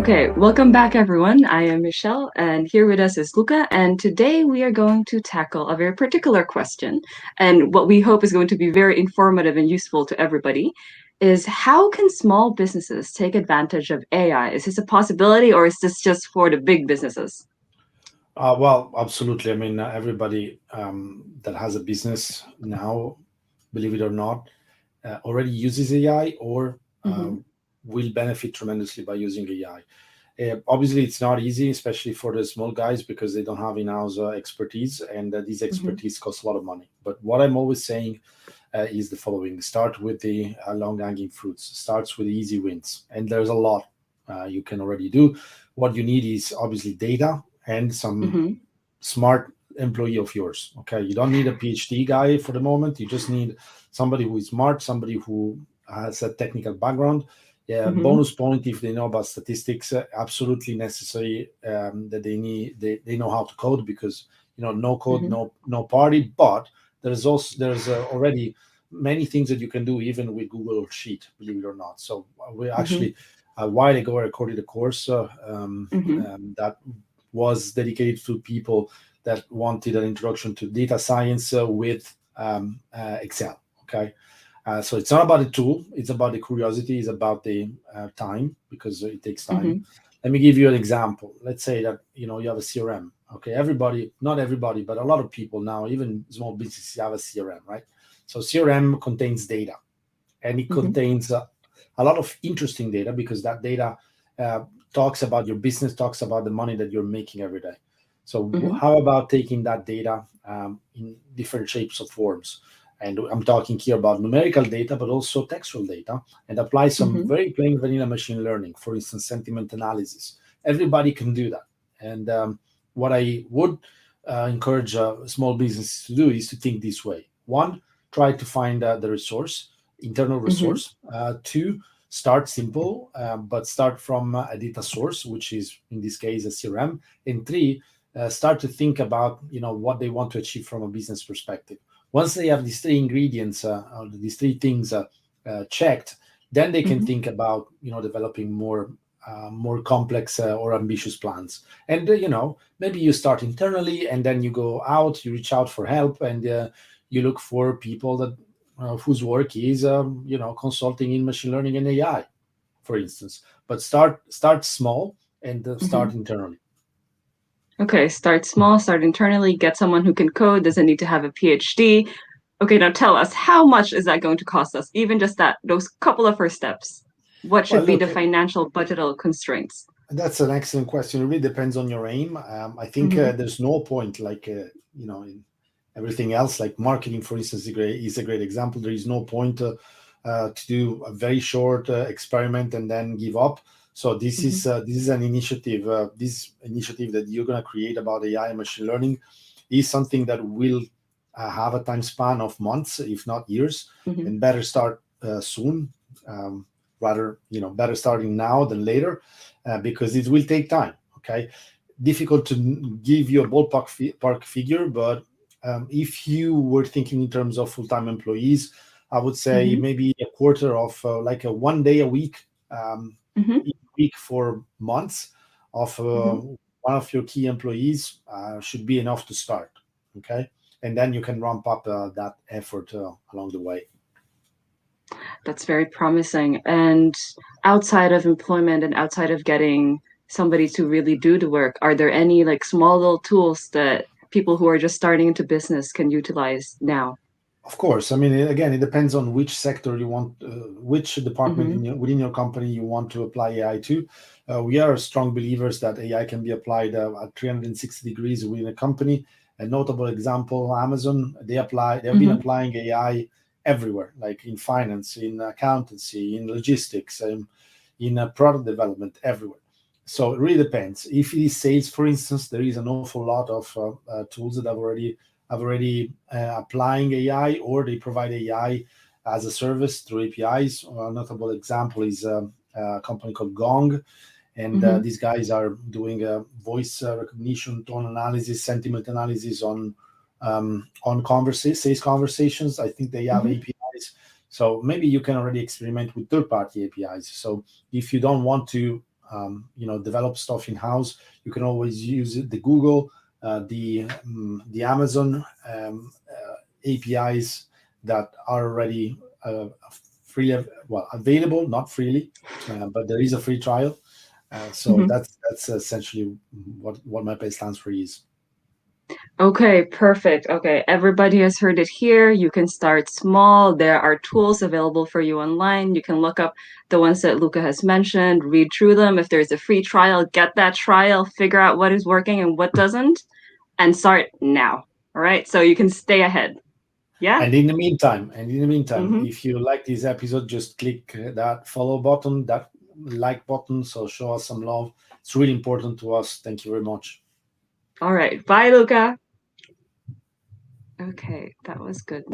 Okay, welcome back, everyone. I am Michelle, and here with us is Luca. And today we are going to tackle a very particular question, and what we hope is going to be very informative and useful to everybody is how can small businesses take advantage of AI? Is this a possibility, or is this just for the big businesses? Well, absolutely. I mean, everybody that has a business now, believe it or not, already uses AI or Mm-hmm, will benefit tremendously by using AI. Obviously, it's not easy, especially for the small guys, because they don't have in-house expertise, and this mm-hmm, expertise costs a lot of money. But what I'm always saying is the following: start with the long-hanging fruits, starts with the easy wins, and there's a lot you can already do. What you need is obviously data and some mm-hmm, smart employee of yours. Okay, you don't need a PhD guy for the moment. You just need somebody who is smart, somebody who has a technical background. Yeah, mm-hmm, bonus point if they know about statistics. Absolutely necessary that they know how to code, because no code, mm-hmm, no party. But there's already many things that you can do even with Google Sheet, believe it or not. So we mm-hmm, actually a while ago I recorded a course mm-hmm, that was dedicated to people that wanted an introduction to data science with Excel. Okay, so it's not about the tool; it's about the curiosity, it's about the time, because it takes time. mm-hmm, Let me give you an example. Let's say that you have a CRM. Okay, everybody, not everybody, but a lot of people now, even small businesses, have a CRM, right? So CRM contains data, and it mm-hmm, contains a lot of interesting data, because that data uh, talks about your business, talks about the money that you're making every day. So mm-hmm, how about taking that data in different shapes of forms? And I'm talking here about numerical data, but also textual data, and apply some mm-hmm, very plain vanilla machine learning, for instance, sentiment analysis. Everybody can do that. And what I would encourage small businesses to do is to think this way. One, try to find the resource, internal mm-hmm, resource. Two, start simple, but start from a data source, which is in this case a CRM. And three, start to think about what they want to achieve from a business perspective. Once they have these three ingredients, or these three things checked, then they can mm-hmm. think about developing more complex or ambitious plans. And maybe you start internally, and then you go out, you reach out for help, and you look for people that whose work is consulting in machine learning and AI, for instance. But start small, and Mm-hmm. start internally. Okay, start small, start internally, get someone who can code, doesn't need to have a PhD. Okay, now tell us, how much is that going to cost us? Even just that, those couple of first steps. What Well, should be look, the financial budgetal constraints? that's an excellent question. It really depends on your aim. I think Mm-hmm, there's no point, like in everything else, like marketing, for instance, is a great example. There is no point to do a very short experiment and then give up. So mm-hmm, this is an initiative. This initiative that you're going to create about AI and machine learning is something that will have a time span of months, if not years, mm-hmm, and better start soon. Rather, better starting now than later, because it will take time. Okay, difficult to give you a ballpark park figure, but if you were thinking in terms of full-time employees, I would say mm-hmm, maybe a quarter of like a 1 day a week, mm-hmm, each week for months of mm-hmm. one of your key employees should be enough to start. Okay, and then you can ramp up that effort along the way. That's very promising. And outside of employment and outside of getting somebody to really do the work, are there any like small little tools that people who are just starting into business can utilize now? Of course, I mean, again, it depends on which sector you want, which department Mm-hmm, within your company you want to apply AI to. We are strong believers that AI can be applied at 360 degrees within a company. A notable example, Amazon, they have been mm-hmm, applying AI everywhere, like in finance, in accountancy, in logistics, in product development, everywhere. So it really depends. If it is sales, for instance, there is an awful lot of tools that have already applying AI, or they provide AI as a service through APIs. A notable example is a company called Gong, and mm-hmm, these guys are doing voice recognition, tone analysis, sentiment analysis on sales conversations. I think they have mm-hmm, APIs, so maybe you can already experiment with third-party APIs. So if you don't want to develop stuff in house, you can always use the Google, the Amazon APIs that are already freely, well, available, not freely, but there is a free trial. So Mhm. that's essentially what my best answer is. Okay, perfect. Okay, everybody has heard it here. You can start small. There are tools available for you online. You can look up the ones that Luca has mentioned, read through them. If there's a free trial, get that trial, figure out what is working and what doesn't, and start now. All right, so you can stay ahead. Yeah? And in the meantime, Mm-hmm. if you like this episode, just click that follow button, that like button, so show us some love. It's really important to us. Thank you very much. All right, bye, Luca. Okay, that was good.